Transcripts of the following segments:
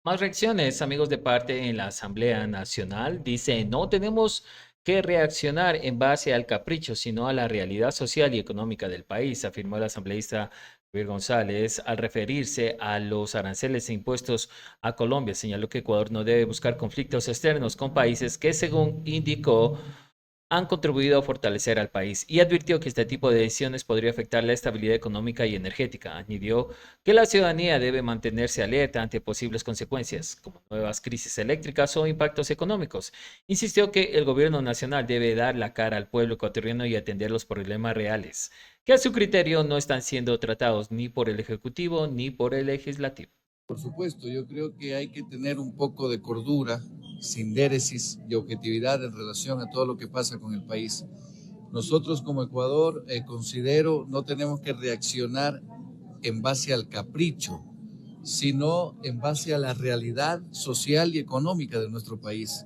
Más reacciones, amigos de parte en la Asamblea Nacional. Dice, no tenemos que reaccionar en base al capricho, sino a la realidad social y económica del país, afirmó el asambleísta Javier González al referirse a los aranceles e impuestos a Colombia. Señaló que Ecuador no debe buscar conflictos externos con países que, según indicó, han contribuido a fortalecer al país y advirtió que este tipo de decisiones podría afectar la estabilidad económica y energética. Añadió que la ciudadanía debe mantenerse alerta ante posibles consecuencias, como nuevas crisis eléctricas o impactos económicos. Insistió que el gobierno nacional debe dar la cara al pueblo ecuatoriano y atender los problemas reales, que a su criterio no están siendo tratados ni por el Ejecutivo ni por el Legislativo. Por supuesto, yo creo que hay que tener un poco de cordura, sindéresis y objetividad en relación a todo lo que pasa con el país. Nosotros como Ecuador, considero, no tenemos que reaccionar en base al capricho, sino en base a la realidad social y económica de nuestro país.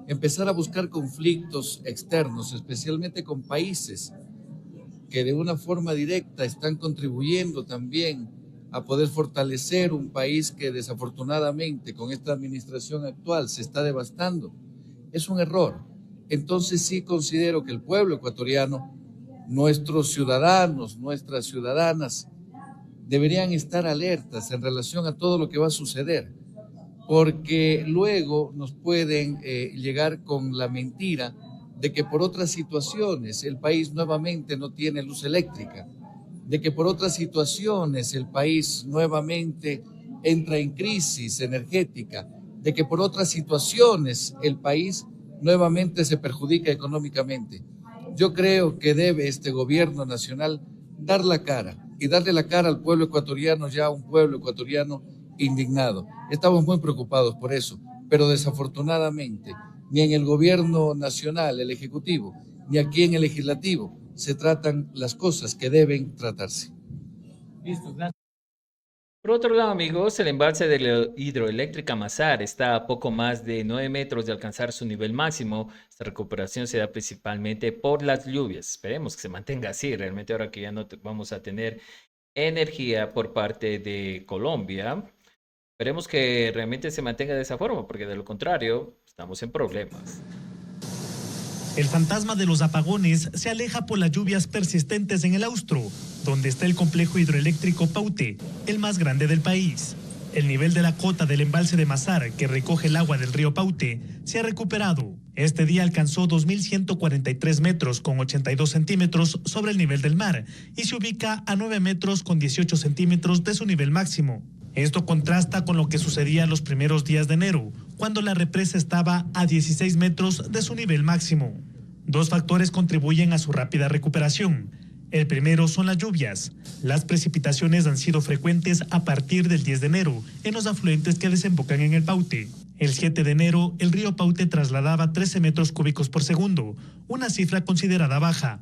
Empezar a buscar conflictos externos, especialmente con países que de una forma directa están contribuyendo también a poder fortalecer un país que desafortunadamente con esta administración actual se está devastando, es un error. Entonces sí considero que el pueblo ecuatoriano, nuestros ciudadanos, nuestras ciudadanas, deberían estar alertas en relación a todo lo que va a suceder, porque luego nos pueden llegar con la mentira de que por otras situaciones el país nuevamente no tiene luz eléctrica, de que por otras situaciones el país nuevamente entra en crisis energética, de que por otras situaciones el país nuevamente se perjudica económicamente. Yo creo que debe este gobierno nacional dar la cara y darle la cara al pueblo ecuatoriano, ya un pueblo ecuatoriano indignado. Estamos muy preocupados por eso, pero desafortunadamente ni en el gobierno nacional, el ejecutivo, ni aquí en el legislativo se tratan las cosas que deben tratarse. Listo, gracias. Por otro lado, amigos, el embalse de la hidroeléctrica Mazar está a poco más de 9 metros de alcanzar su nivel máximo. Esta recuperación se da principalmente por las lluvias. Esperemos que se mantenga así, realmente ahora que ya no vamos a tener energía por parte de Colombia. Esperemos que realmente se mantenga de esa forma, porque de lo contrario, estamos en problemas. El fantasma de los apagones se aleja por las lluvias persistentes en el Austro, donde está el complejo hidroeléctrico Paute, el más grande del país. El nivel de la cota del embalse de Mazar, que recoge el agua del río Paute, se ha recuperado. Este día alcanzó 2.143 metros con 82 centímetros sobre el nivel del mar y se ubica a 9 metros con 18 centímetros de su nivel máximo. Esto contrasta con lo que sucedía los primeros días de enero, cuando la represa estaba a 16 metros de su nivel máximo. Dos factores contribuyen a su rápida recuperación. El primero son las lluvias. Las precipitaciones han sido frecuentes a partir del 10 de enero en los afluentes que desembocan en el Paute. El 7 de enero, el río Paute trasladaba 13 metros cúbicos por segundo, una cifra considerada baja.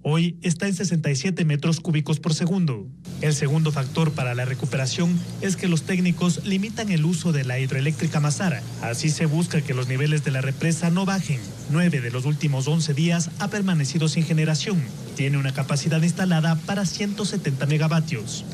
Hoy está en 67 metros cúbicos por segundo. El segundo factor para la recuperación es que los técnicos limitan el uso de la hidroeléctrica Mazara. Así se busca que los niveles de la represa no bajen. 9 de los últimos 11 días ha permanecido sin generación. Tiene una capacidad instalada para 170 megavatios.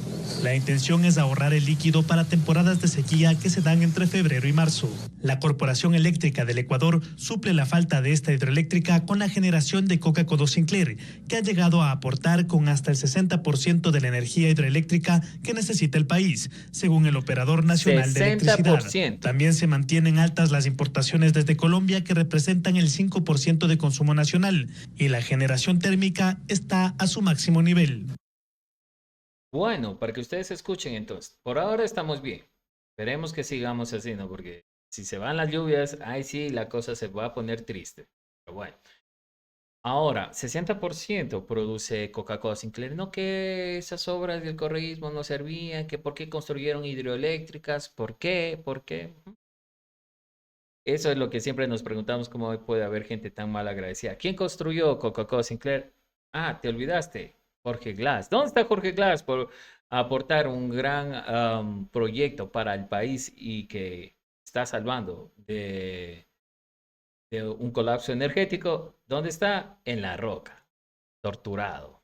La intención es ahorrar el líquido para temporadas de sequía que se dan entre febrero y marzo. La Corporación Eléctrica del Ecuador suple la falta de esta hidroeléctrica con la generación de Coca-Cola Sinclair, que ha llegado a aportar con hasta el 60% de la energía hidroeléctrica que necesita el país, según el Operador Nacional de Electricidad. 60%. También se mantienen altas las importaciones desde Colombia, que representan el 5% de consumo nacional, y la generación térmica está a su máximo nivel. Bueno, para que ustedes escuchen entonces, por ahora estamos bien. Esperemos que sigamos así, ¿no? Porque si se van las lluvias, ahí sí la cosa se va a poner triste. Pero bueno, ahora, 60% produce Coca-Cola Sinclair. No que esas obras del correísmo no servían, que por qué construyeron hidroeléctricas, por qué, por qué. Eso es lo que siempre nos preguntamos, cómo puede haber gente tan mal agradecida. ¿Quién construyó Coca-Cola Sinclair? Ah, te olvidaste. Jorge Glass. ¿Dónde está Jorge Glass por aportar un gran proyecto para el país y que está salvando de un colapso energético? ¿Dónde está? En la roca, torturado.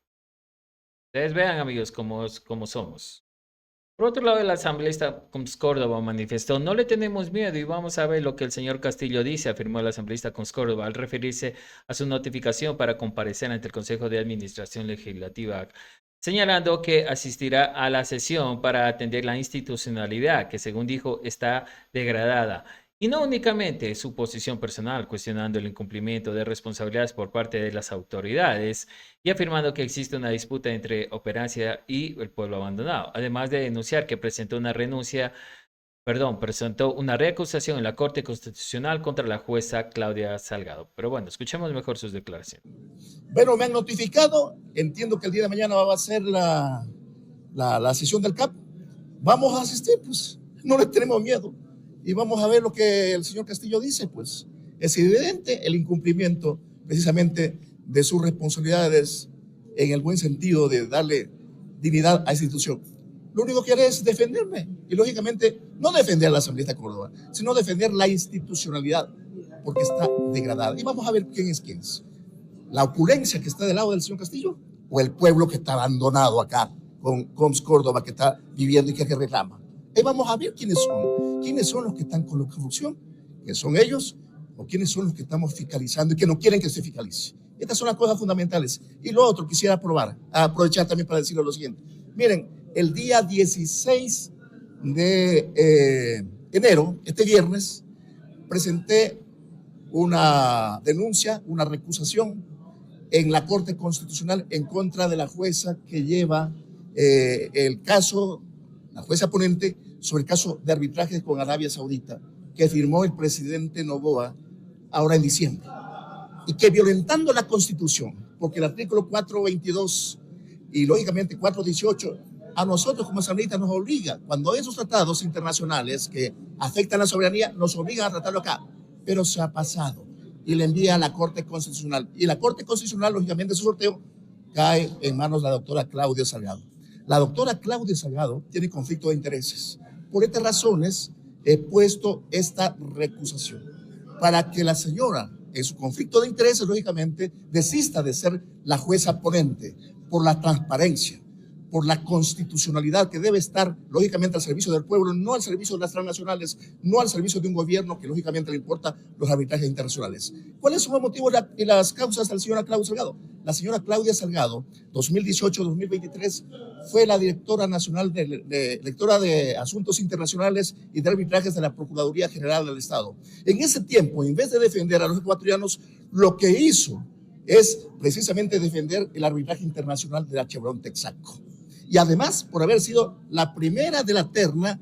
Ustedes vean, amigos, cómo somos. Por otro lado, el asambleísta Cons Córdoba manifestó, no le tenemos miedo y vamos a ver lo que el señor Castillo dice, afirmó el asambleísta Cons Córdoba al referirse a su notificación para comparecer ante el Consejo de Administración Legislativa, señalando que asistirá a la sesión para atender la institucionalidad, que según dijo está degradada. Y no únicamente su posición personal, cuestionando el incumplimiento de responsabilidades por parte de las autoridades y afirmando que existe una disputa entre Operancia y el pueblo abandonado, además de denunciar que presentó una recusación en la Corte Constitucional contra la jueza Claudia Salgado. Pero bueno, escuchemos mejor sus declaraciones. Bueno, me han notificado, entiendo que el día de mañana va a ser la sesión del CAP. Vamos a asistir, pues, no le tenemos miedo. Y vamos a ver lo que el señor Castillo dice, pues. Es evidente el incumplimiento precisamente de sus responsabilidades en el buen sentido de darle dignidad a esa institución. Lo único que haré es defenderme y lógicamente no defender a la asambleísta Córdoba, sino defender la institucionalidad porque está degradada. Y vamos a ver quién es quién. La opulencia que está del lado del señor Castillo o el pueblo que está abandonado acá con Cons Córdoba que está viviendo y que reclama. Ahí vamos a ver quiénes son los que están con la corrupción, que son ellos o quiénes son los que estamos fiscalizando y que no quieren que se fiscalice. Estas son las cosas fundamentales. Y lo otro, quisiera aprovechar también para decirle lo siguiente. Miren, el día 16 de enero, este viernes, presenté una denuncia, una recusación en la Corte Constitucional en contra de la jueza que lleva el caso, la jueza ponente, sobre el caso de arbitraje con Arabia Saudita, que firmó el presidente Noboa ahora en diciembre. Y que violentando la Constitución, porque el artículo 422 y lógicamente 418, a nosotros como asambleístas nos obliga, cuando esos tratados internacionales que afectan la soberanía, nos obligan a tratarlo acá. Pero se ha pasado y le envía a la Corte Constitucional. Y la Corte Constitucional, lógicamente, su sorteo cae en manos de la doctora Claudia Salgado. La doctora Claudia Salgado tiene conflicto de intereses. Por estas razones he puesto esta recusación para que la señora, en su conflicto de intereses, lógicamente, desista de ser la jueza ponente por la transparencia, por la constitucionalidad que debe estar, lógicamente, al servicio del pueblo, no al servicio de las transnacionales, no al servicio de un gobierno que, lógicamente, le importa los arbitrajes internacionales. ¿Cuáles son los motivos y las causas de la señora Claudia Salgado? La señora Claudia Salgado, 2018-2023, fue la directora nacional directora de Asuntos Internacionales y de Arbitrajes de la Procuraduría General del Estado. En ese tiempo, en vez de defender a los ecuatorianos, lo que hizo es precisamente defender el arbitraje internacional de la Chevron Texaco. Y además, por haber sido la primera de la terna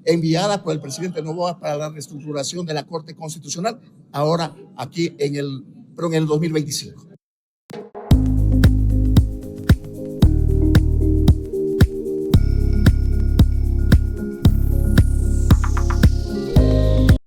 enviada por el presidente Noboa para la reestructuración de la Corte Constitucional, ahora aquí en el 2025.